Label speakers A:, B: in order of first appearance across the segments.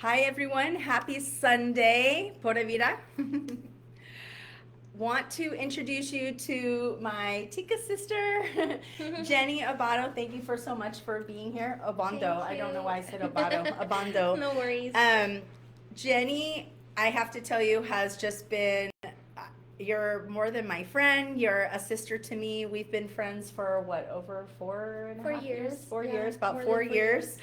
A: Hi everyone, happy Sunday, Pura Vida. Want to introduce you to my Tika sister, Jenny Abado. Thank you for so much for being here. Obando,
B: Thank
A: I don't know
B: you.
A: why I said Abado. Abando.
B: No worries.
A: Um, Jenny, I have to tell you, has just been, you're more than my friend. You're a sister to me. We've been friends for what, over four and a
B: For
A: half years?
B: years,
A: 4 years,
B: yeah,
A: about
B: more
A: four
B: than 4 years.
A: years.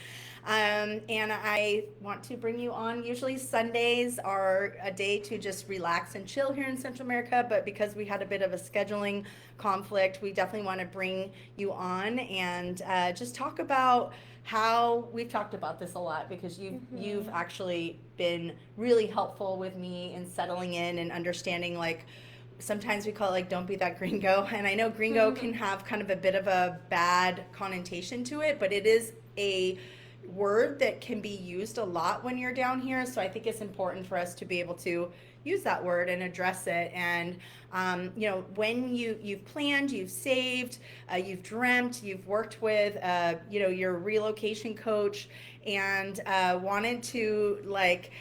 A: And I want to bring you on. Usually Sundays are a day to just relax and chill here in Central America, but because we had a bit of a scheduling conflict, we definitely want to bring you on and just talk about how we've talked about this a lot because you've
B: Mm-hmm.
A: actually been really helpful with me in settling in and understanding like sometimes we call it like don't be that gringo, and I know gringo can have kind of a bit of a bad connotation to it, but it is a word that can be used a lot when you're down here, so I think it's important for us to be able to use that word and address it. And when you've planned, you've saved, you've dreamt, you've worked with your relocation coach, and wanted to like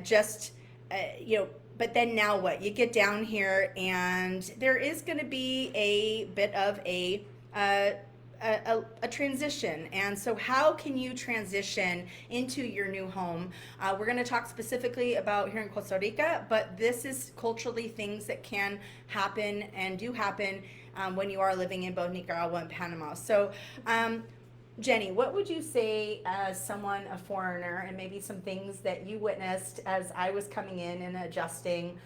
A: just you know but then now what? You get down here, and there is going to be a bit of uh, a transition. And so, how can you transition into your new home? We're going to talk specifically about here in Costa Rica, but this is culturally things that can happen and do happen when you are living in both Nicaragua and Panama. So, Jenny, what would you say as someone, a foreigner, and maybe some things that you witnessed as I was coming in and adjusting?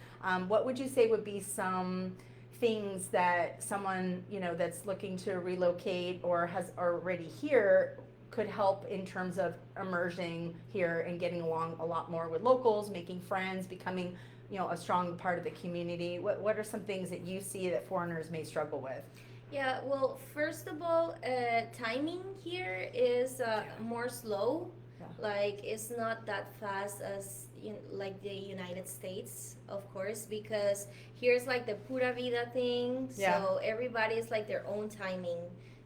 A: What would you say would be some things that someone that's looking to relocate or has already here could help in terms of immersing here and getting along a lot more with locals, making friends, becoming a strong part of the community? What are some things that you see that foreigners may struggle with?
B: Yeah, well, first of all, timing here is more slow.
A: Yeah.
B: Like, it's not that fast as like the United States, of course, because here's like the pura vida thing.
A: Yeah.
B: So everybody's like their own timing.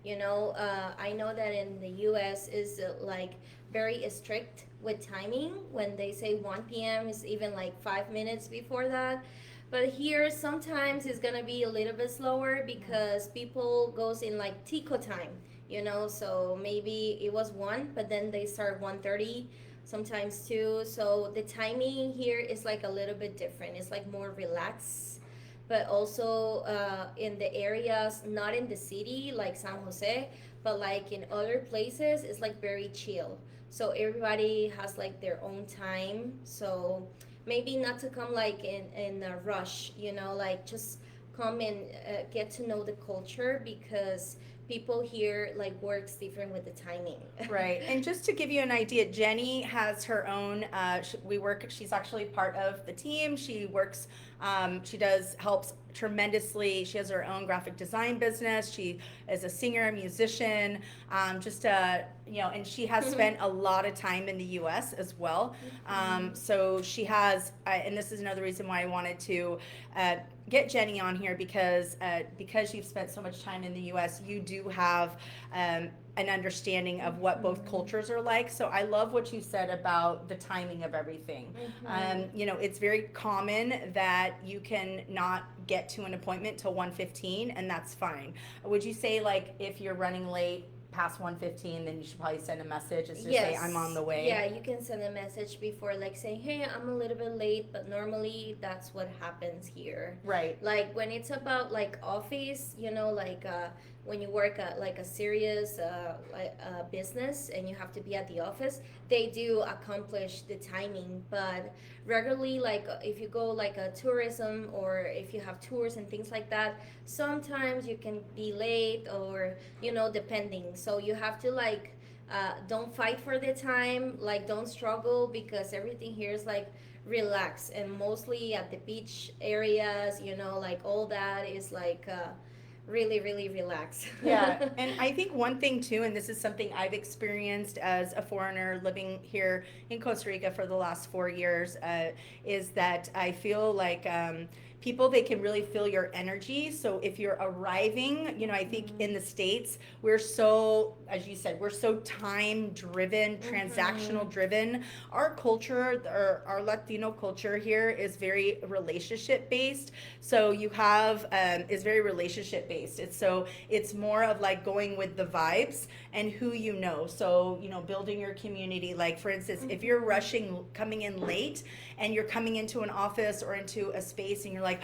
B: I know that in the U.S. is like very strict with timing. When they say 1 p.m. is even like 5 minutes before that. But here sometimes it's gonna be a little bit slower because people goes in like tico time. So maybe it was 1, but then they start 1:30, sometimes 2. So the timing here is like a little bit different. It's like more relaxed, but also in the areas, not in the city like San Jose, but like in other places, it's like very chill. So everybody has like their own time. So maybe not to come like in a rush, like just come and get to know the culture because people here like works different with the timing.
A: Right. And just to give you an idea, Jenny has her own, she's actually part of the team. She works, she does, helps tremendously. She has her own graphic design business. She is a singer, a musician, and she has spent a lot of time in the US as well. So she has, and this is another reason why I wanted to get Jenny on here because you've spent so much time in the US, you do have an understanding of what both cultures are like. So I love what you said about the timing of everything. It's very common that you can not get to an appointment till 1:15, and that's fine. Would you say like if you're running late past 1:15, then you should probably send a message just to say I'm on the way?
B: Yeah, you can send a message before, like saying, "Hey, I'm a little bit late," but normally that's what happens here.
A: Right.
B: Like when it's about like office, like when you work at like a serious business and you have to be at the office, they do accomplish the timing. But regularly, like if you go like a tourism or if you have tours and things like that, sometimes you can be late or depending. So you have to like don't fight for the time, like don't struggle because everything here is like relax, and mostly at the beach areas, like all that is like really really relaxed.
A: Yeah, and I think one thing too, and this is something I've experienced as a foreigner living here in Costa Rica for the last 4 years, is that I feel like people, they can really feel your energy. So if you're arriving, I think in the States, we're so, as you said, we're so time driven,
B: Mm-hmm.
A: transactional driven. Our culture, our Latino culture here is very relationship based. So you have, is very relationship based. It's more of like going with the vibes and who you know. So, building your community. Like, for instance, if you're
B: Mm-hmm.
A: rushing, coming in late, and you're coming into an office or into a space and you're like,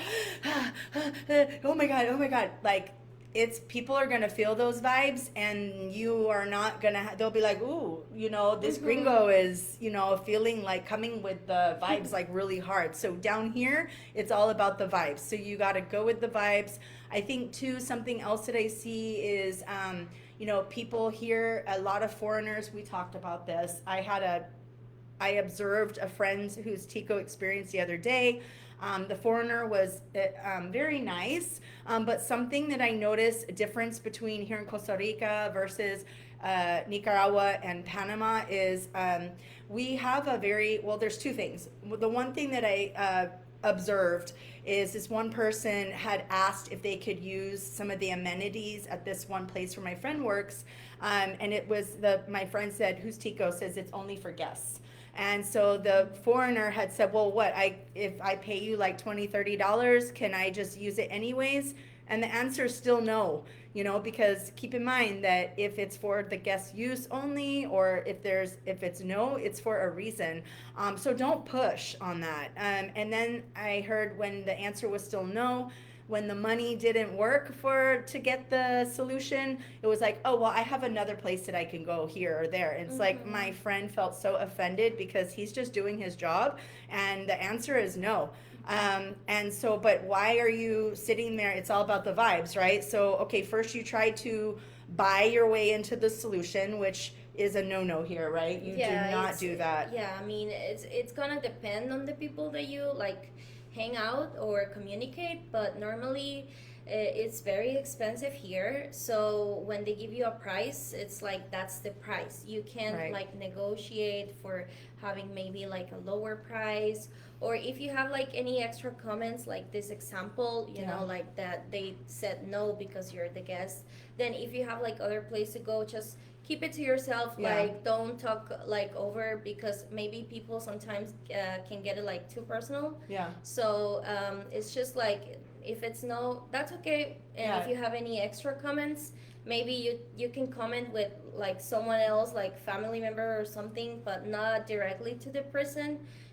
A: oh my God, oh my God. Like, it's people are gonna feel those vibes, and you are not gonna. They'll be like, "Ooh, this
B: Mm-hmm.
A: gringo is, feeling like coming with the vibes like really hard." So down here, it's all about the vibes. So you got to go with the vibes. I think too, something else that I see is, people here, a lot of foreigners. We talked about this. I observed a friend whose Tico experience the other day. The foreigner was very nice, but something that I noticed a difference between here in Costa Rica versus Nicaragua and Panama is we have a very well. There's two things. The one thing that I observed is this one person had asked if they could use some of the amenities at this one place where my friend works, and it was my friend said, "Who's Tico?" Says it's only for guests. And so the foreigner had said, "Well, what? If I pay you like $20, $30, can I just use it anyways?" And the answer is still no, because keep in mind that if it's for the guest use only, or if it's no, it's for a reason. So don't push on that. And then I heard when the answer was still no, when the money didn't work for to get the solution, it was like, oh well, I have another place that I can go here or there. And it's like
B: Mm-hmm.
A: my friend felt so offended because he's just doing his job, and the answer is no. And so, but why are you sitting there? It's all about the vibes, right? So, okay, first you try to buy your way into the solution, which is a no-no here, right? You do
B: Yeah,
A: not do that.
B: I mean, it's gonna depend on the people that you like hang out or communicate, but normally it's very expensive here. So when they give you a price, it's like that's the price. You can't
A: Right.
B: like negotiate for having maybe like a lower price, or if you have like any extra comments like this example,
A: Yeah.
B: like that they said no because you're the guest, then if you have like other place to go, just keep it to yourself.
A: Yeah.
B: Like don't talk like over, because maybe people sometimes can get it like too personal.
A: Yeah.
B: So it's just like if it's no, that's okay. And if
A: Yeah.
B: you have any extra comments, maybe you can comment with like someone else, like family member or something, but not directly to the person,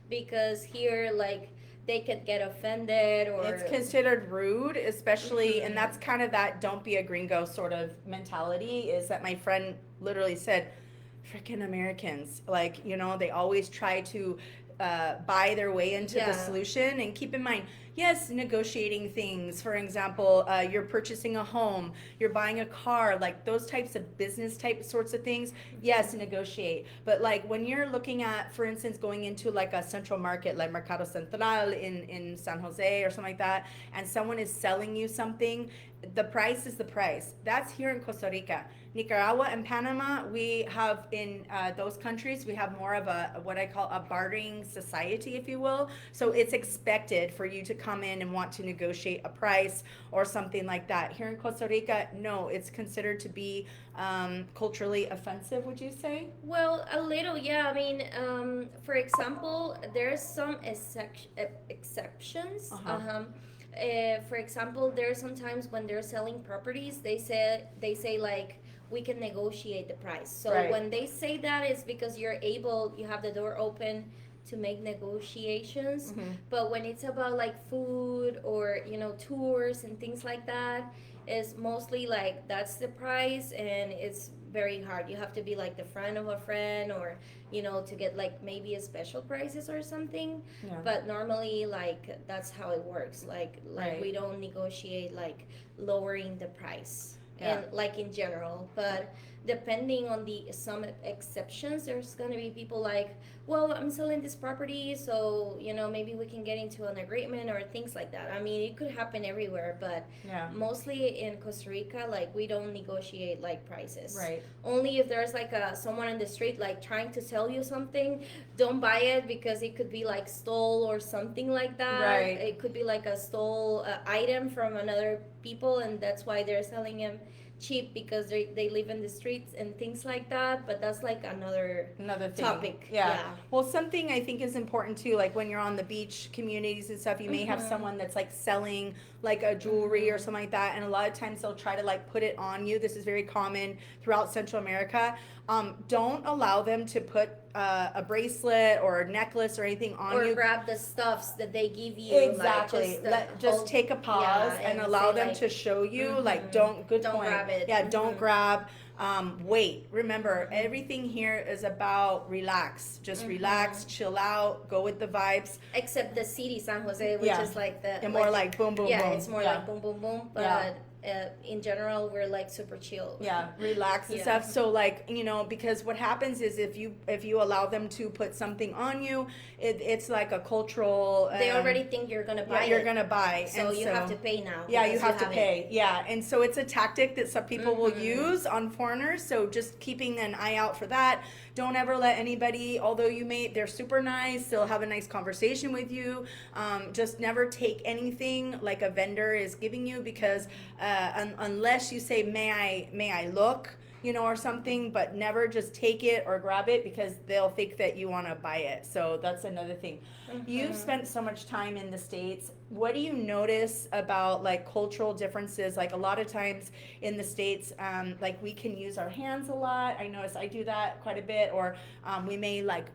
B: because here like they could get offended
A: It's
B: or.
A: considered rude, especially, and
B: Mhm.
A: that's kind of that don't be a gringo sort of mentality. Is that my friend literally said, freaking Americans, like, they always try to buy their way into the
B: Yeah.
A: solution. And keep in mind, yes, negotiating things. For example, you're purchasing a home, you're buying a car, like those types of business type sorts of things. Yes, negotiate. But like when you're looking at, for instance, going into like a central market like Mercado Central in San Jose or something like that, and someone is selling you something, the price is the price. That's here in Costa Rica. Nicaragua and Panama, we have in those countries, we have more of a what I call a bartering society, if you will. So it's expected for you to come in and want to negotiate a price or something like that. Here in Costa Rica, no, it's considered to be culturally offensive. Would you say?
B: Well, a little, yeah. I mean, for example, there's some exceptions.
A: Uh huh.
B: For example, there are sometimes when they're selling properties, they say like we can negotiate the price. So
A: Right.
B: when they say that, it's because you have the door open to make negotiations.
A: Mm-hmm.
B: But when it's about like food or tours and things like that, it's mostly like that's the price, and it's very hard. You have to be like the friend of a friend, or to get like maybe a special prices or something.
A: Yeah.
B: But normally like that's how it works. Like
A: Right.
B: we don't negotiate like lowering the price,
A: Yeah.
B: and like in general. But depending on the some exceptions, there's gonna be people like, well, I'm selling this property, so maybe we can get into an agreement or things like that. I mean, it could happen everywhere, but
A: Yeah.
B: mostly in Costa Rica, like we don't negotiate like prices.
A: Right.
B: Only if there's like someone on the street like trying to sell you something, don't buy it because it could be like stole or something like that.
A: Right.
B: It could be like a stole item from another people, and that's why they're selling them cheap because they live in the streets and things like that. But that's like another
A: thing.
B: topic.
A: Yeah. Well, something I think is important too, like when you're on the beach communities and stuff, you may have someone that's like selling like a jewelry or something like that, and a lot of times they'll try to like put it on you. This is very common throughout Central America. Don't allow them to put a bracelet or a necklace or anything on
B: or
A: you.
B: grab the stuffs that they give you.
A: Exactly.
B: Like,
A: just take a pause and allow them
B: like,
A: to show you. Like, don't
B: don't
A: point.
B: grab it.
A: Yeah, don't grab. Wait. Remember, everything here is about relax. Just relax, chill out, go with the vibes.
B: Except the city, San Jose, which is like the
A: and more like boom, boom, boom.
B: Yeah, it's more like boom, boom, boom. But in general, we're like super chill.
A: Yeah, relax and stuff. So like, because what happens is if you allow them to put something on you, it's like a cultural.
B: They already think you're gonna buy.
A: You're gonna buy,
B: so you have to pay now.
A: Yeah, you have to pay. Yeah, and so it's a tactic that some people will use on foreigners. So just keeping an eye out for that. Don't ever let anybody, although they're super nice, they'll have a nice conversation with you. Just never take anything like a vendor is giving you because unless you say, may I look, or something, but never just take it or grab it because they'll think that you want to buy it. So that's another thing. You've spent so much time in the States. What do you notice about like cultural differences? Like a lot of times in the States, like we can use our hands a lot. I notice I do that quite a bit, or we may like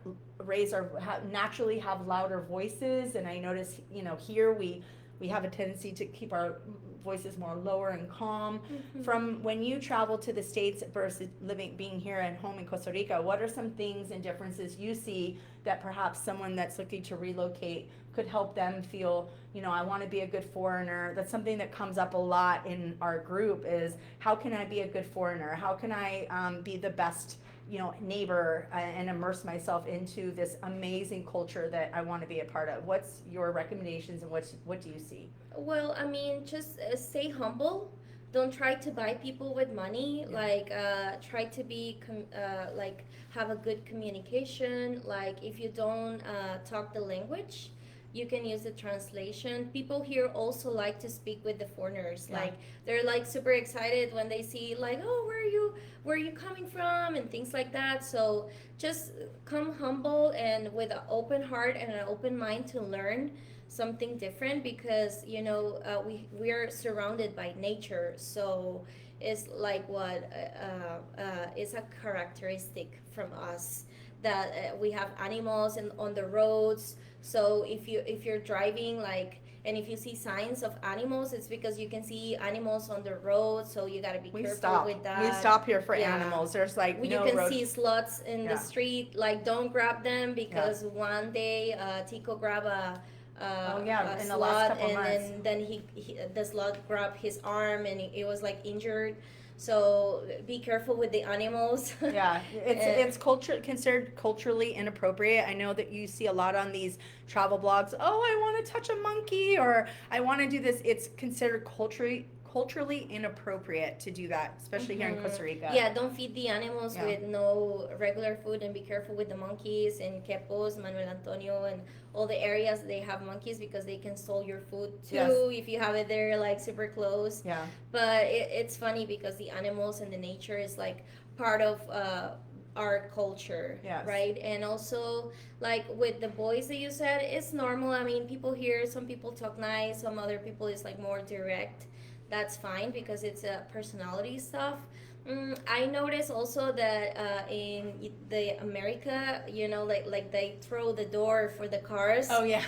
A: naturally have louder voices. And I notice, here we have a tendency to keep our voices more lower and calm. From when you travel to the States versus being here at home in Costa Rica, what are some things and differences you see that perhaps someone that's looking to relocate could help them feel, I want to be a good foreigner? That's something that comes up a lot in our group is, how can I be a good foreigner? How can I be the best neighbor and immerse myself into this amazing culture that I want to be a part of? What's your recommendations and what do you see?
B: Well, I mean, just stay humble. Don't try to buy people with money. Like, try to be like have a good communication. Like, if you don't talk the language, you can use the translation. People here also like to speak with the foreigners. Like, they're like super excited when they see like, oh, where are you coming from, and things like that. So just come humble and with an open heart and an open mind to learn something different, because we're surrounded by nature. So it's like what is a characteristic from us that we have animals on the roads. So if you're driving, like, and if you see signs of animals, it's because you can see animals on the road. So you got to be careful with that.
A: We stop here for animals. There's like
B: you can see sluts in the street. Like, don't grab them, because one day Tico grabbed a
A: in the
B: slut,
A: last couple months.
B: and then he the slut grabbed his arm, and it was like injured. So be careful with the animals.
A: Yeah, it's considered culturally inappropriate. I know that you see a lot on these travel blogs. Oh, I want to touch a monkey, or I want to do this. It's considered culturally inappropriate to do that, especially here in Costa Rica.
B: Yeah, don't feed the animals with no regular food, and be careful with the monkeys in Quepos, Manuel Antonio, and all the areas they have monkeys, because they can steal your food too if you have it there like super close.
A: Yeah.
B: But it's funny because the animals and the nature is like part of our culture, right? And also, like with the boys that you said, it's normal. I mean, people here, some people talk nice, some other people is like more direct. That's fine because it's a personality stuff. I noticed also that in the America, like they throw the door for the cars.
A: Oh yeah.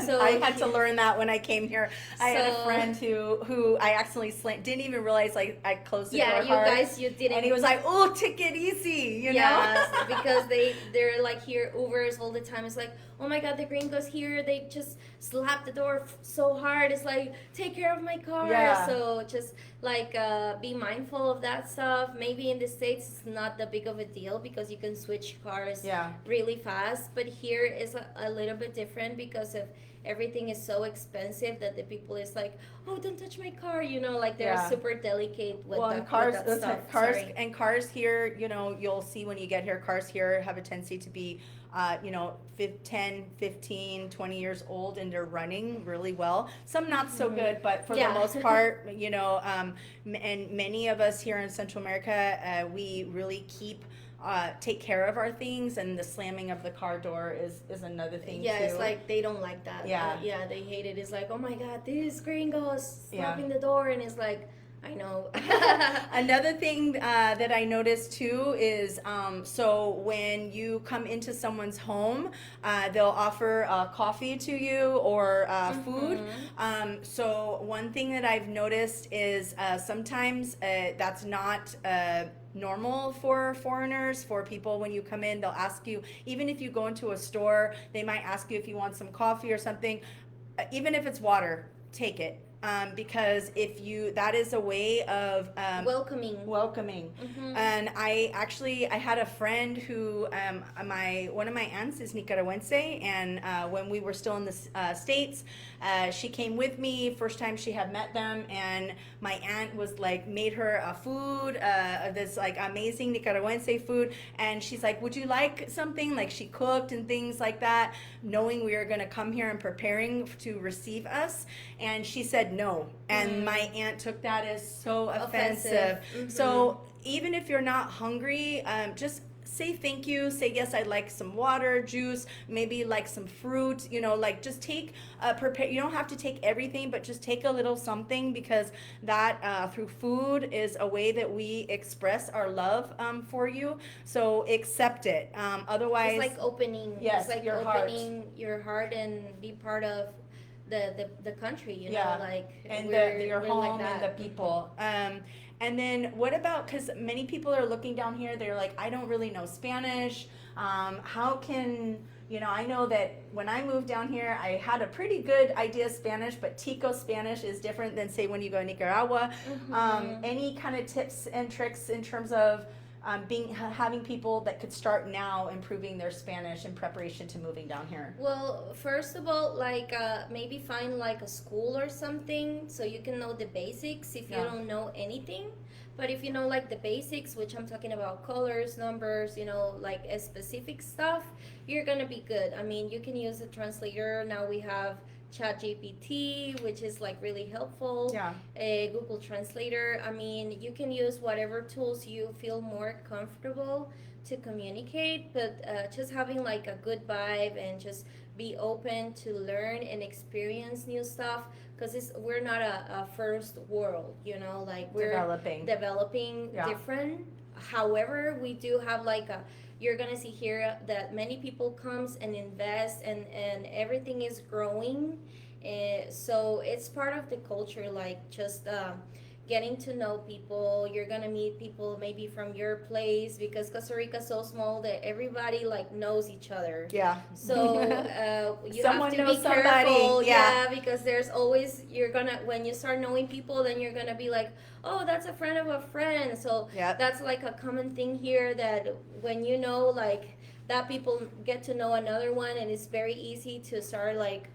A: So I had to learn that when I came here. I had a friend who I accidentally didn't even realize, like, I closed the door hard.
B: Yeah, you didn't.
A: And he was like, "Oh, take it easy," you know.
B: Because they're like here Ubers all the time. It's like, oh my God, the gringos here, they just slap the door so hard. It's like, take care of my car.
A: Yeah.
B: So just like be mindful of that stuff. Maybe in the States it's not that big of a deal because you can switch cars
A: Yeah.
B: really fast, but here is a little bit different because of everything is so expensive that the people is like, oh, don't touch my car, like they're
A: Yeah.
B: super delicate with
A: Well,
B: that,
A: and cars,
B: with that stuff.
A: cars,
B: Sorry.
A: and cars here, you'll see when you get here, cars here have a tendency to be, 10, 15, 20 years old, and they're running really well. Some not so good, but for the
B: Yeah.
A: most part, and many of us here in Central America, we really take care of our things, and the slamming of the car door is another thing
B: Yeah,
A: too.
B: it's like they don't like that.
A: Yeah.
B: Yeah, they hate it. It's like, oh my God, this gringo's
A: Yeah.
B: slapping the door, and it's like, I know.
A: Another thing that I noticed too is so when you come into someone's home, they'll offer coffee to you or food. So one thing that I've noticed is sometimes that's not normal for foreigners. For people, when you come in, they'll ask you, even if you go into a store, they might ask you if you want some coffee or something. Even if it's water, take it. Because that is a way of
B: Welcoming.
A: And I had a friend who one of my aunts is Nicaragüense, and when we were still in the States, she came with me first time she had met them, and my aunt was like made her a food, this like amazing Nicaragüense food, and she's like, would you like something? Like she cooked and things like that, knowing we were going to come here and preparing to receive us, and she said no, and my aunt took that as so offensive. So even if you're not hungry, just say thank you, say yes, I'd like some water, juice, maybe like some fruit, like just take prepare. You don't have to take everything, but just take a little something, because that through food is a way that we express our love for you. So accept it. Otherwise,
B: It's like opening.
A: Yes,
B: it's like
A: your
B: opening your heart and be part of the country.
A: Yeah.
B: Like
A: and
B: we're,
A: your
B: we're
A: home
B: like
A: and
B: that.
A: the people. And then what about, because many people are looking down here, they're like, I don't really know Spanish. How can, I know that when I moved down here, I had a pretty good idea of Spanish, but Tico Spanish is different than, say, when you go to Nicaragua. Any kind of tips and tricks in terms of having people that could start now improving their Spanish in preparation to moving down here?
B: Well, first of all, like maybe find like a school or something so you can know the basics if you don't know anything. But if you know like the basics, which I'm talking about colors, numbers, like a specific stuff, you're gonna be good. I mean, you can use a translator. Now we have ChatGPT, which is like really helpful.
A: Yeah.
B: A Google Translator. I mean, you can use whatever tools you feel more comfortable to communicate, but just having like a good vibe and just be open to learn and experience new stuff, because we're not a first world, like we're developing different. However, we do have like you're gonna see here that many people comes and invest, and everything is growing. So it's part of the culture, like just getting to know people. You're gonna meet people maybe from your place, because Costa Rica's so small that everybody like knows each other.
A: Yeah.
B: So you
A: Someone
B: have to
A: knows
B: be
A: somebody.
B: careful.
A: Yeah.
B: Because there's always, when you start knowing people, then you're gonna be like, oh, that's a friend of a friend. So that's like a common thing here, that when like that, people get to know another one, and it's very easy to start like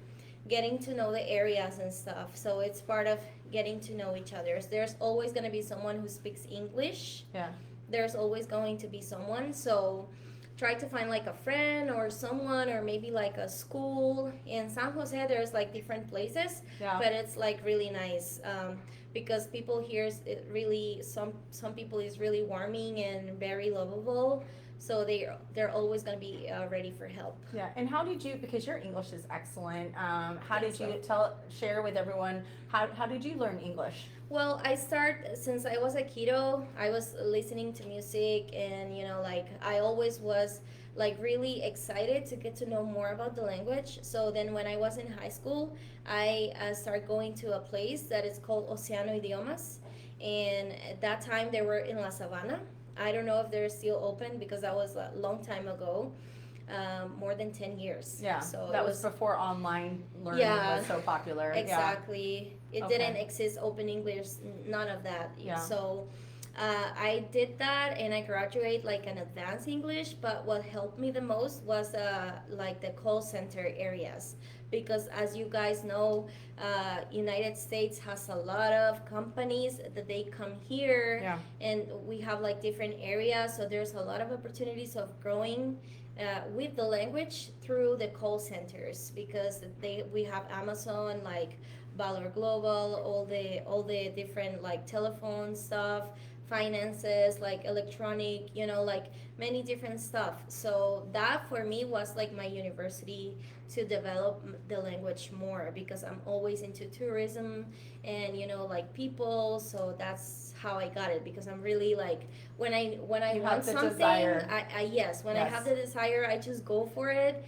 B: getting to know the areas and stuff. So it's part of getting to know each other. There's always going to be someone who speaks English.
A: Yeah.
B: There's always going to be someone. So try to find like a friend or someone, or maybe like a school. In San Jose, there's like different places, but it's like really nice. Because people here is really, some people is really warming and very lovable. So they're always going to be ready for help.
A: Yeah. And how did you, because your English is excellent, how did you share with everyone, how did you learn English?
B: Well, since I was a kiddo, I was listening to music, and like I always was like really excited to get to know more about the language. So then when I was in high school, I started going to a place that is called Oceano Idiomas, and at that time they were in La Sabana. I don't know if they're still open, because that was a long time ago. more than 10 years.
A: Yeah,
B: So
A: that
B: it
A: was before online learning
B: Yeah,
A: was so popular.
B: exactly. It
A: Okay.
B: didn't exist open English, none of that.
A: Yeah.
B: So I did that and I graduate like an advanced English, but what helped me the most was like the call center areas, because as you guys know, United States has a lot of companies that they come here,
A: Yeah.
B: and we have like different areas, so there's a lot of opportunities of growing with the language through the call centers, because we have Amazon, like Valor Global, all the different like telephone stuff, finances, like electronic, like many different stuff. So that for me was like my university to develop the language more, because I'm always into tourism and like people. So that's how I got it, because I'm really like, when I
A: You
B: want
A: have the
B: something,
A: desire.
B: yes, when I
A: Yes.
B: have the desire, I just go for it.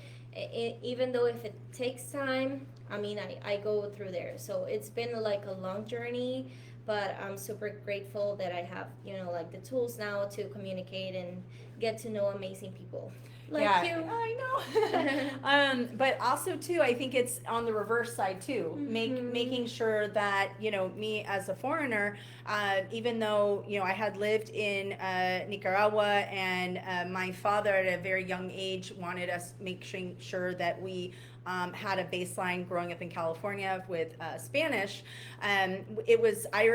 B: Even though if it takes time, I mean, I go through there. So it's been like a long journey, but I'm super grateful that I have, like the tools now to communicate and get to know amazing people like
A: Yeah,
B: you.
A: I know. But also too, I think it's on the reverse side too, making sure that me as a foreigner, even though I had lived in Nicaragua, and my father at a very young age wanted us making sure that we had a baseline growing up in California with Spanish. It was I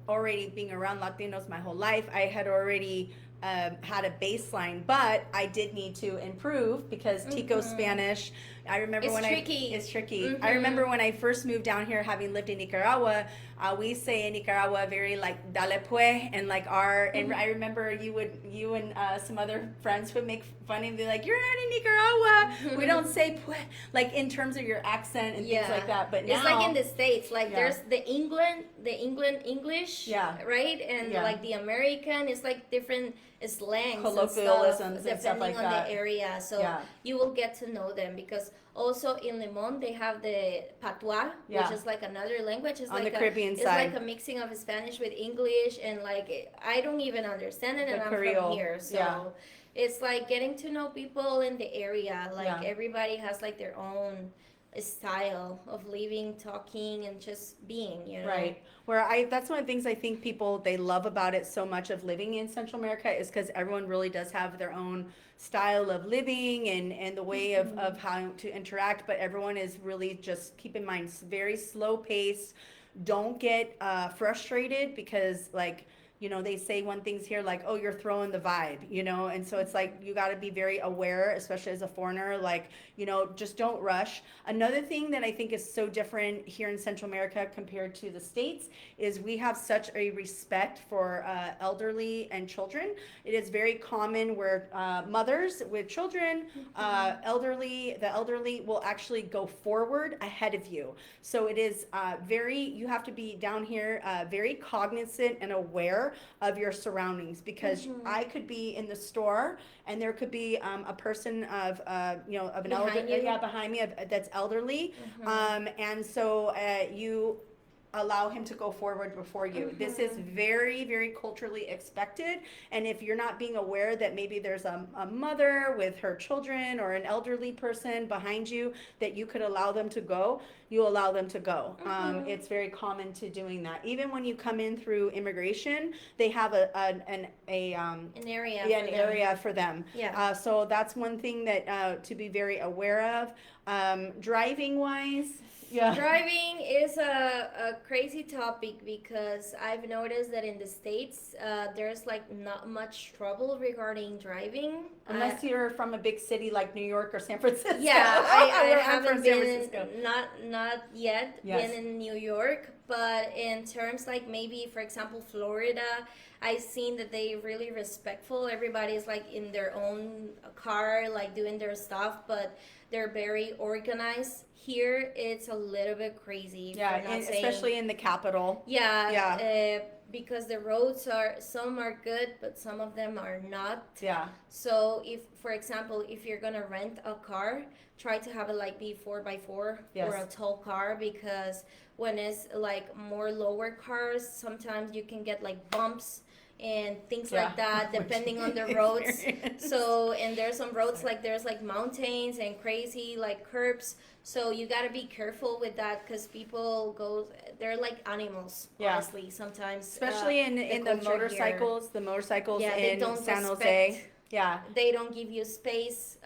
A: already being around Latinos my whole life. I had already had a baseline, but I did need to improve because Tico Spanish. I remember
B: It's
A: when
B: tricky.
A: it's tricky. I remember when I first moved down here, having lived in Nicaragua. We say in Nicaragua very like dale pues, and like and I remember you and some other friends would make fun and be like, you're not in Nicaragua. We don't say pues, like in terms of your accent and things like that. But now
B: it's like in the States, like
A: Yeah.
B: there's the England English,
A: Yeah.
B: right, and
A: Yeah.
B: like the American is like different slangs
A: Colloquialisms and stuff
B: depending
A: like
B: on
A: that.
B: the area. So
A: Yeah.
B: you will get to know them, because also in Limon they have the patois,
A: Yeah.
B: which is like another language. It's
A: On
B: like
A: the Caribbean
B: it's
A: side.
B: like a mixing of Spanish with English, and like I don't even understand it, and
A: The
B: I'm
A: Creole.
B: from here, so.
A: Yeah.
B: It's like getting to know people in the area. Like
A: Yeah.
B: everybody has like their own style of living, talking, and just being.
A: Right. That's one of the things I think people they love about it so much of living in Central America, is because everyone really does have their own style of living and the way of how to interact, but everyone is really, just keep in mind, very slow paced. Don't get frustrated, because like they say one thing's here like, oh, you're throwing the vibe, and so it's like you got to be very aware, especially as a foreigner, like, just don't rush. Another thing that I think is so different here in Central America compared to the States is we have such a respect for elderly and children. It is very common where mothers with children, the elderly will actually go forward ahead of you. So it is you have to be down here very cognizant and aware of your surroundings, because I could be in the store and there could be a person of of an elderly behind me that's elderly, and so you allow him to go forward before you. This is very, very culturally expected. And if you're not being aware that maybe there's a mother with her children or an elderly person behind you that you could allow them to go, you allow them to go. It's very common to doing that. Even when you come in through immigration, they have an area for them.
B: Yeah.
A: So that's one thing that to be very aware of. Driving wise, yeah.
B: Driving is a crazy topic, because I've noticed that in the States, there's like not much trouble regarding driving.
A: Unless you're from a big city like New York or San Francisco.
B: Yeah, I haven't been,
A: Francisco.
B: not yet
A: Yes.
B: been in New York, but in terms like maybe, for example, Florida, I've seen that they really respectful. Everybody's like in their own car, like doing their stuff, but they're very organized. Here, it's a little bit crazy.
A: Yeah, especially in the capital.
B: Yeah. Because the roads some are good, but some of them are not.
A: Yeah.
B: So if, for example, if you're gonna rent a car, try to have it like be 4x4
A: Yes.
B: or a tall car, because when it's like more lower cars, sometimes you can get like bumps. and things
A: Yeah.
B: like that,
A: Which
B: depending on the
A: we
B: roads.
A: experienced.
B: So, and there's some roads like there's like mountains and crazy like curbs. So you got to be careful with that because people go, they're like animals,
A: Yeah.
B: honestly, sometimes.
A: Especially in the
B: culture here.
A: motorcycles
B: Yeah, they
A: in
B: don't
A: San
B: respect.
A: Jose. Yeah.
B: They don't give you space.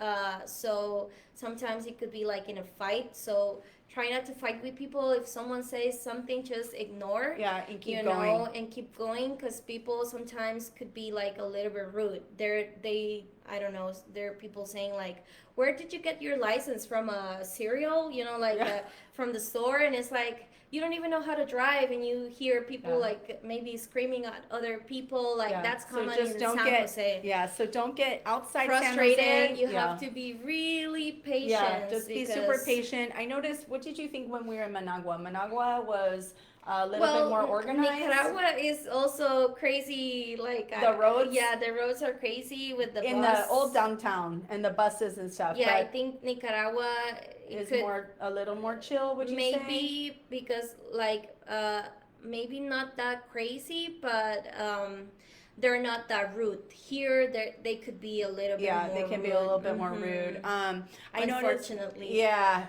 B: So sometimes it could be like in a fight. So try not to fight with people. If someone says something, just ignore.
A: Yeah, and keep
B: You
A: going.
B: know, and keep going because people sometimes could be like a little bit rude. I don't know. There are people saying like, "Where did you get your license from? A cereal? You know, like
A: Yeah.
B: from the store?" And it's like you don't even know how to drive, and you hear people
A: Yeah.
B: like maybe screaming at other people. Like
A: Yeah.
B: that's
A: So
B: common
A: just
B: in
A: don't
B: San
A: get
B: Jose.
A: yeah, so don't get outside San
B: Frustrated.
A: Jose.
B: You
A: Yeah.
B: have to be really patient.
A: Yeah, just be super
B: because
A: patient. I noticed, what did you think when we were in Managua? Managua was a little bit
B: well,
A: more organized.
B: Nicaragua is also crazy. Like
A: The roads
B: yeah, the roads are crazy with the
A: in
B: bus.
A: the old downtown and the buses and stuff,
B: Yeah, I
A: but
B: think Nicaragua
A: is
B: could
A: more a little more chill, would you say?
B: maybe because like maybe not that crazy, but they're not that rude. Here, they could be a little bit
A: Yeah,
B: more
A: they
B: rude.
A: can be a little bit more rude. I noticed,
B: Unfortunately.
A: yeah,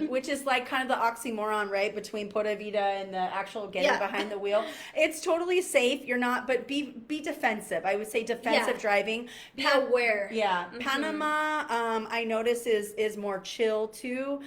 A: which is like kind of the oxymoron, right, between Pura Vida and the actual getting
B: Yeah.
A: behind the wheel. It's totally safe. You're not, but be defensive. I would say defensive
B: Yeah.
A: driving.
B: Be aware.
A: Yeah,
B: Mhm.
A: Panama, I notice is more chill too.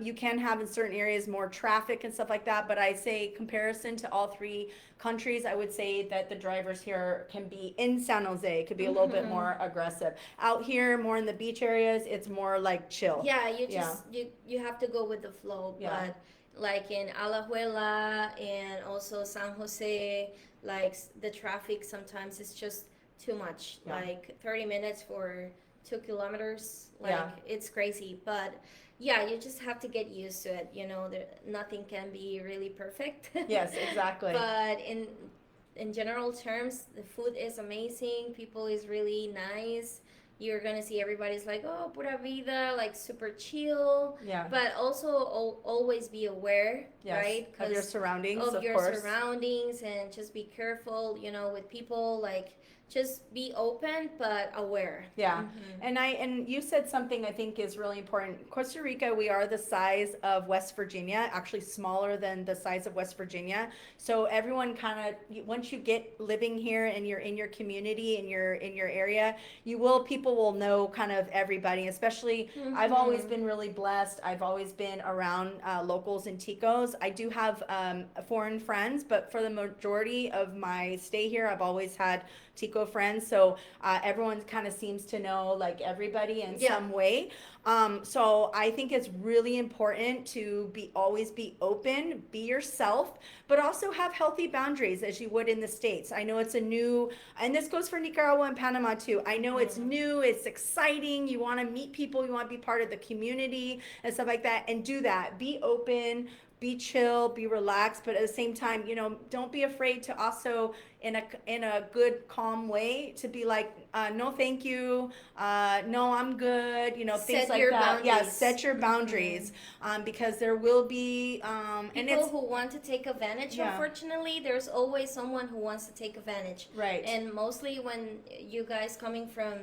A: You can have in certain areas more traffic and stuff like that, but I say comparison to all three countries, I would say that the drivers here can be in San Jose, could be a little bit more aggressive. Out here, more in the beach areas, it's more like chill.
B: Yeah, you
A: Yeah.
B: just you have to go with the flow.
A: Yeah.
B: But like in Alajuela and also San Jose, like the traffic sometimes is just too much.
A: Yeah.
B: Like 30 minutes for 2 kilometers. Like
A: Yeah.
B: it's crazy. But yeah, you just have to get used to it. You know, nothing can be really perfect.
A: Yes, exactly.
B: But in general terms, the food is amazing. People is really nice. You're gonna see everybody's like, oh, pura vida, like super chill.
A: Yeah.
B: But also always be aware,
A: Yes,
B: right?
A: of your surroundings,
B: of
A: of
B: your
A: course.
B: surroundings, and just be careful, you know, with people. Like, just be open but aware.
A: Yeah. And you said something I think is really important. Costa Rica, we are the size of West Virginia, actually smaller than the size of West Virginia. So everyone kind of, once you get living here and you're in your community, in your area, people will know kind of everybody. Especially, I've always been really blessed. I've always been around locals and Ticos. I do have foreign friends, but for the majority of my stay here, I've always had Tico friends. So everyone kind of seems to know like everybody in
B: Yeah.
A: some way. So I think it's really important to always be open, be yourself, but also have healthy boundaries as you would in the States. I know it's and this goes for Nicaragua and Panama too. I know it's new, it's exciting. You want to meet people, you want to be part of the community and stuff like that, and do that. Be open, be chill, be relaxed, but at the same time, don't be afraid to also in a good, calm way to be like, no, thank you, no, I'm good, things
B: Set
A: like
B: your
A: that. Yeah,
B: boundaries.
A: set your boundaries, because there will be, and
B: People
A: it's
B: who want to take advantage.
A: Yeah.
B: Unfortunately, there's always someone who wants to take advantage.
A: right.
B: And mostly when you guys coming from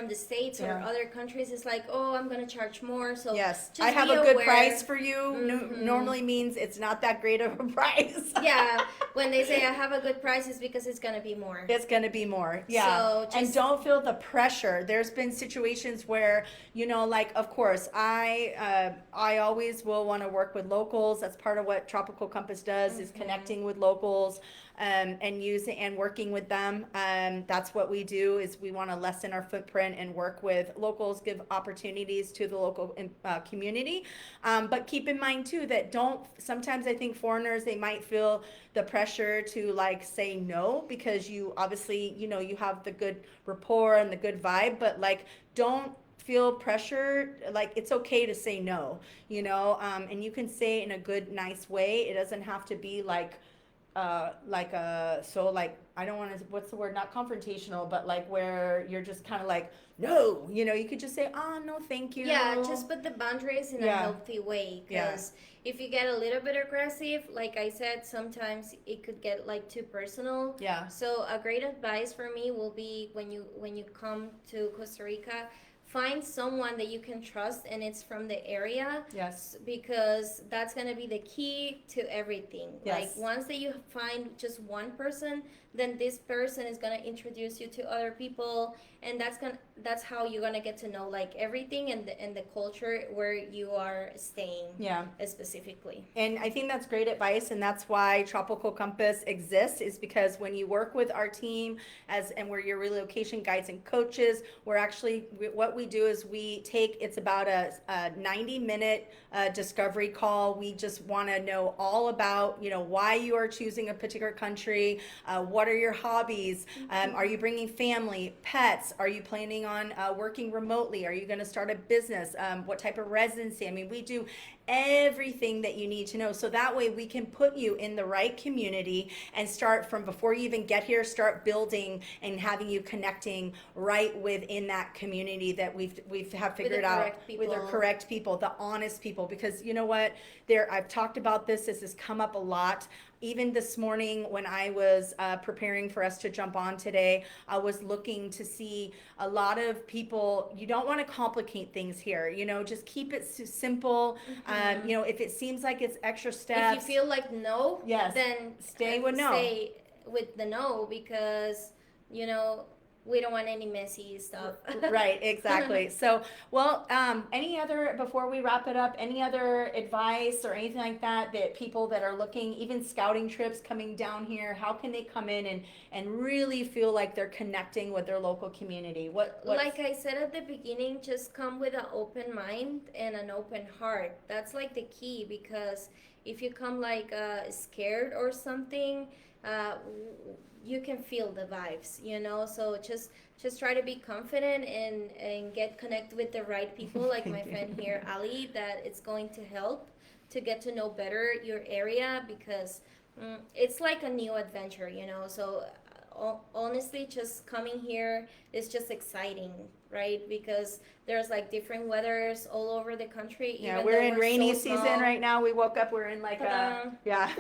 B: the States or
A: Yeah.
B: other countries, it's like, oh, I'm gonna charge more. So
A: Yes,
B: just
A: I have
B: be
A: a good
B: aware.
A: price for you.
B: Mhm.
A: Normally means it's not that great of a price.
B: Yeah, when they say I have a good price, it's because it's gonna be more.
A: It's going to be more. Yeah.
B: So
A: And
B: just-
A: don't feel the pressure. There's been situations where, like, of course, I always will want to work with locals. That's part of what Tropical Compass does, is connecting with locals, and working with them. That's what we do, is we want to lessen our footprint and work with locals, give opportunities to the local community. But keep in mind too that sometimes I think foreigners, they might feel the pressure to like say no, because you obviously, you have the good rapport and the good vibe, but like, don't feel pressure. Like, it's okay to say no, and you can say it in a good, nice way. It doesn't have to be like like I don't want to, what's the word, not confrontational, but like where you're just kind of like, no, you could just say, oh, no, thank
B: Yeah,
A: you.
B: just put the boundaries in a
A: Yeah.
B: healthy way,
A: Yeah.
B: because if you get a little bit aggressive, like I said, sometimes it could get like too personal.
A: Yeah.
B: So a great advice for me will be, when you come to Costa Rica, find someone that you can trust and it's from the area,
A: Yes.
B: because that's going to be the key to everything. Like
A: Yes.
B: once that you find just one person, then this person is going to introduce you to other people, and that's how you're gonna get to know like everything, and the culture where you are staying.
A: Yeah.
B: Specifically.
A: And I think that's great advice, and that's why Tropical Compass exists, is because when you work with our team and we're your relocation guides and coaches, we're actually, what we do is we take, it's about a 90-minute discovery call. We just want to know all about, why you are choosing a particular country, what are your hobbies, are you bringing family, pets, are you planning on working remotely, are you going to start a business, what type of residency. I mean, we do everything that you need to know, so that way we can put you in the right community and start from before you even get here, start building and having you connecting right within that community that we've have figured out with the correct people, the honest people. Because you know what, I've talked about this has come up a lot. Even this morning when I was preparing for us to jump on today, I was looking to see a lot of people, you don't want to complicate things here, just keep it simple. If it seems like it's extra steps.
B: If you feel like no,
A: yes,
B: then
A: stay with no.
B: Stay with the no, because we don't want any messy stuff.
A: Right, exactly. So, well, any other, before we wrap it up, any other advice or anything like that people that are looking, even scouting trips coming down here, how can they come in and really feel like they're connecting with their local community?
B: Like I said at the beginning, just come with an open mind and an open heart. That's like the key, because if you come like scared or something, uh, you can feel the vibes, so just try to be confident and get connected with the right people, like my friend here, Ali, that it's going to help to get to know better your area, because it's like a new adventure, so honestly, just coming here is just exciting, right? Because there's like different weathers all over the country.
A: Yeah,
B: even
A: we're
B: though
A: in rainy
B: so
A: season
B: small.
A: right now. We woke up, we're in like yeah.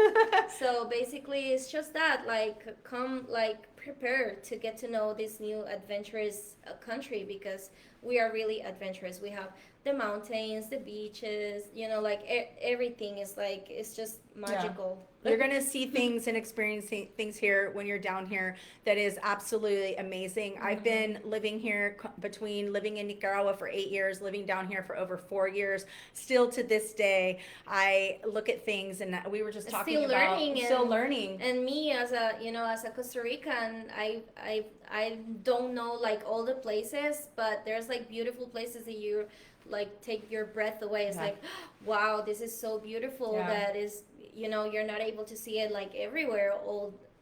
B: So basically, it's just that, like, come like prepared to get to know this new adventurous country, because we are really adventurous. We have the mountains, the beaches, like everything is like, it's just magical.
A: Yeah. You're gonna see things and experience things here when you're down here that is absolutely amazing. I've been living here between living in Nicaragua for 8 years, living down here for over 4 years. Still to this day, I look at things, and we were just talking
B: Still
A: about
B: learning,
A: still learning.
B: And me as a Costa Rican, I don't know like all the places, but there's like beautiful places that you like take your breath away. It's like, wow, this is so beautiful. That is, you're not able to see it like everywhere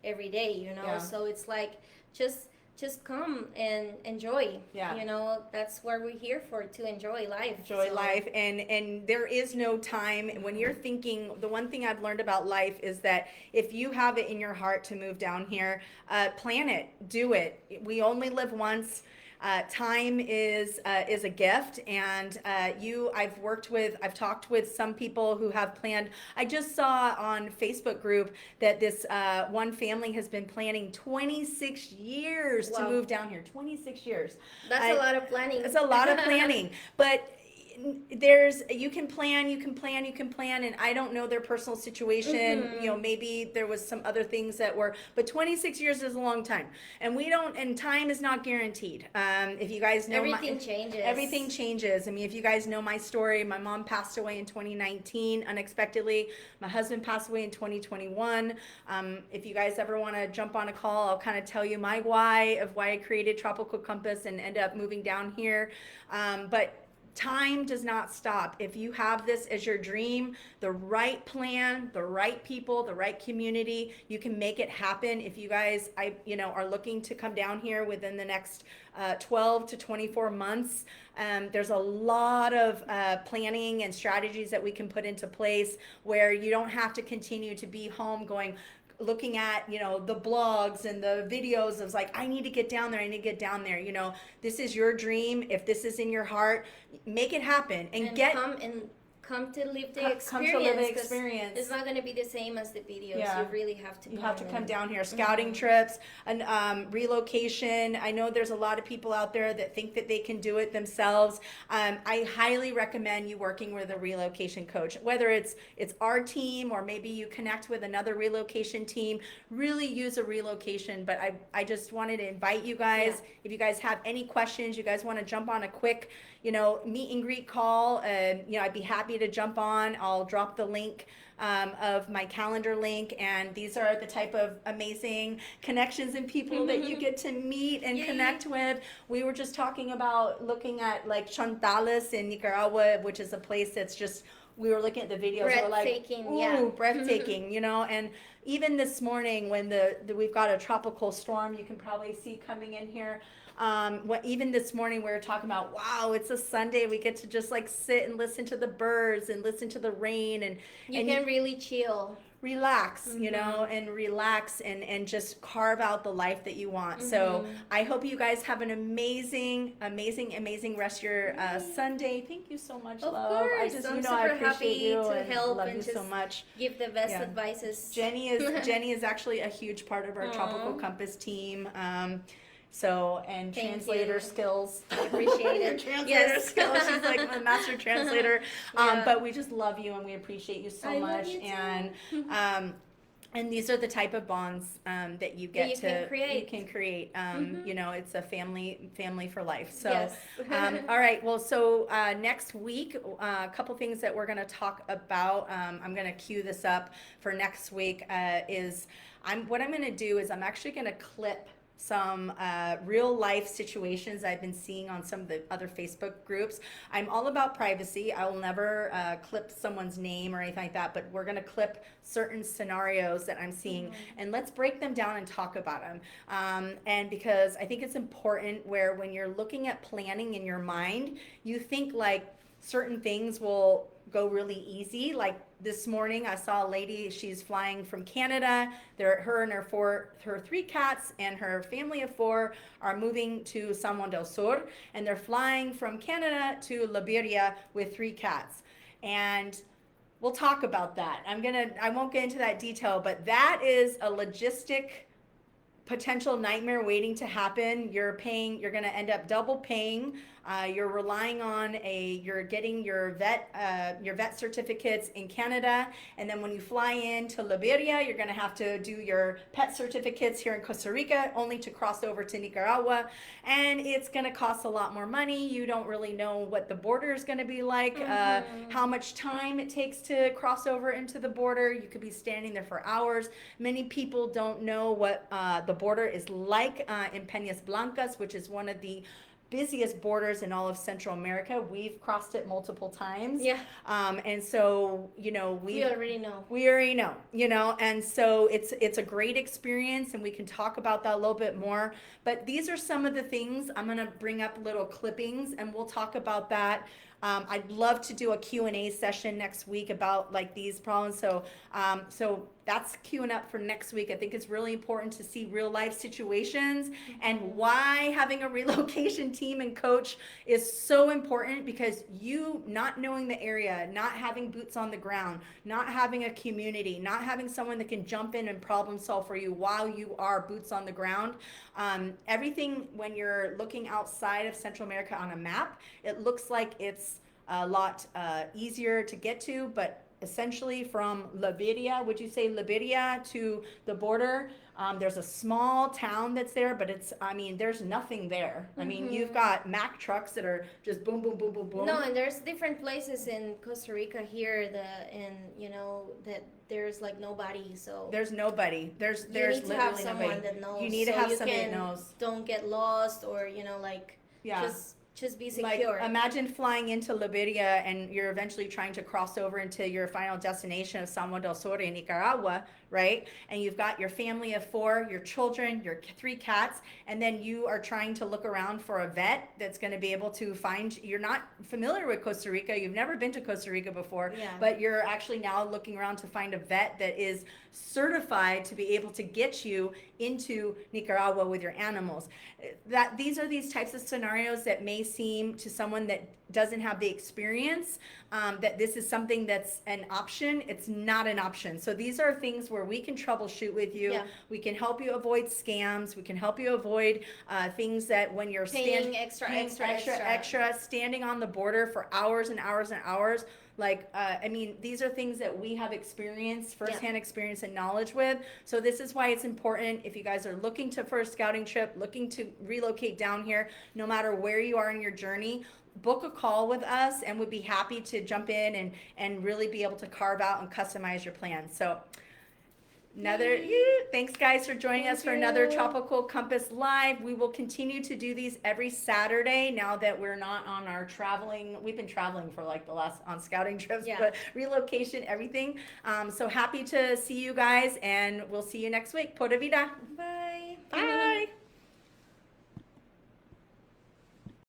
B: every day. So it's like, just come and enjoy. That's what we're here for, to enjoy life.
A: Life, and there is no time. When you're thinking, the one thing I've learned about life is that if you have it in your heart to move down here, plan it, do it. We only live once. Time is a gift, and I've talked with some people who have planned. I just saw on Facebook group that this one family has been planning 26 years to move down here. 26 years.
B: That's a lot of planning.
A: It's a lot of planning, but you can plan, and I don't know their personal situation. Maybe there was some other things but 26 years is a long time, and time is not guaranteed. If you guys know, everything changes. I mean, if you guys know my story, my mom passed away in 2019 unexpectedly. My husband passed away in 2021. If you guys ever want to jump on a call, I'll kind of tell you my why I created Tropical Compass and end up moving down here. But time does not stop. If you have this as your dream, the right plan, the right people, the right community, you can make it happen. If you guys, are looking to come down here within the next 12 to 24 months, there's a lot of planning and strategies that we can put into place where you don't have to continue to be home going, looking at, the blogs and the videos of like, I need to get down there, I need to get down there. This is your dream. If this is in your heart, make it happen and
B: come to live the
A: come to live the
B: experience, 'cause
A: experience.
B: it's not going to be the same as the videos.
A: Yeah.
B: You really have to
A: You
B: come
A: have to come
B: and-
A: down here. Scouting trips, and relocation. I know there's a lot of people out there that think that they can do it themselves. I highly recommend you working with a relocation coach, whether it's our team or maybe you connect with another relocation team. Really use a relocation. But I just wanted to invite you guys. If you guys have any questions, you guys want to jump on a quick meet and greet call, I'd be happy to jump on. I'll drop the link of my calendar link, and these are the type of amazing connections and people that you get to meet and connect with. We were just talking about looking at like Chantales in Nicaragua, which is a place that's just, we were looking at the videos, we're like,
B: breathtaking,
A: ooh, breathtaking, and even this morning when we've got a tropical storm, you can probably see coming in here. Even this morning we were talking about, wow, it's a Sunday, we get to just like sit and listen to the birds and listen to the rain, and
B: you can really chill,
A: relax, and relax and just carve out the life that you want. So I hope you guys have an amazing rest of your Sunday. Thank you so much,
B: of
A: love.
B: course.
A: I just,
B: I'm
A: I
B: super
A: appreciate
B: happy
A: you
B: to
A: and
B: help
A: love
B: and
A: you
B: just
A: so much.
B: give the best advices.
A: Jenny is actually a huge part of our Tropical Compass team. And
B: Thank
A: translator
B: you.
A: skills.
B: I appreciate it.
A: Translator skills. She's like a master translator. But we just love you and we appreciate you so
B: I
A: much.
B: love you too.
A: And these are the type of bonds that you get
B: can create.
A: You can create. It's a family for life. So,
B: Yes.
A: all right. Well, so next week, a couple things that we're going to talk about. I'm going to cue this up for next week. What I'm going to do is I'm actually going to clip some real life situations I've been seeing on some of the other Facebook groups. I'm all about privacy. I will never clip someone's name or anything like that, but we're going to clip certain scenarios that I'm seeing and let's break them down and talk about them. And because I think it's important where when you're looking at planning in your mind, you think like certain things will go really easy. Like this morning, I saw a lady, she's flying from Canada. Her and her 3 cats and her family of 4 are moving to San Juan del Sur, and they're flying from Canada to Liberia with 3 cats. And we'll talk about that. I won't get into that detail, but that is a logistic potential nightmare waiting to happen. You're going to end up double paying. You're relying on you're getting your vet certificates in Canada, and then when you fly into Liberia, you're going to have to do your pet certificates here in Costa Rica, only to cross over to Nicaragua, and it's going to cost a lot more money. You don't really know what the border is going to be like, how much time it takes to cross over into the border. You could be standing there for hours. Many people don't know what the border is like in Peñas Blancas, which is one of the busiest borders in all of Central America. We've crossed it multiple times.
B: Yeah.
A: And so, we
B: already know.
A: We already know, and so it's a great experience, and we can talk about that a little bit more. But these are some of the things. I'm going to bring up little clippings and we'll talk about that. I'd love to do a Q&A session next week about like these problems. So that's queuing up for next week. I think it's really important to see real life situations and why having a relocation team and coach is so important, because you not knowing the area, not having boots on the ground, not having a community, not having someone that can jump in and problem solve for you while you are boots on the ground. Everything when you're looking outside of Central America on a map, it looks like it's a lot easier to get to, but essentially from Liberia, would you say Liberia to the border, there's a small town that's there, but there's nothing there. I mean, you've got Mack trucks that are just boom, boom, boom, boom, boom.
B: No, and there's different places in Costa Rica here that there's like nobody, so
A: there's nobody. There's
B: you need to have
A: literally
B: someone
A: nobody.
B: that knows.
A: You need to have somebody that knows.
B: Don't get lost or just just be
A: Like,
B: secure.
A: imagine flying into Liberia and you're eventually trying to cross over into your final destination of San Juan del Sur in Nicaragua, right? And you've got your family of 4, your children, your 3 cats, and then you are trying to look around for a vet that's going to be able to find. You're not familiar with Costa Rica, you've never been to Costa Rica before,
B: Yeah.
A: but you're actually now looking around to find a vet that is certified to be able to get you into Nicaragua with your animals. That these are these types of scenarios that may seem to someone that doesn't have the experience, that this is something that's an option. It's not an option. So these are things where we can troubleshoot with you.
B: Yeah.
A: We can help you avoid scams. We can help you avoid things that when you're
B: Paying extra.
A: standing on the border for hours and hours and hours. Like, I mean, these are things that we have experience, firsthand experience and knowledge with. So this is why it's important, if you guys are looking for a scouting trip, looking to relocate down here, no matter where you are in your journey, book a call with us and we'd be happy to jump in and really be able to carve out and customize your plan. So thanks guys for joining us for another Tropical Compass Live. We will continue to do these every Saturday now that we're not on our traveling. We've been traveling for like the last on scouting trips, but relocation, everything. So happy to see you guys, and we'll see you next week. Pura vida.
B: Bye.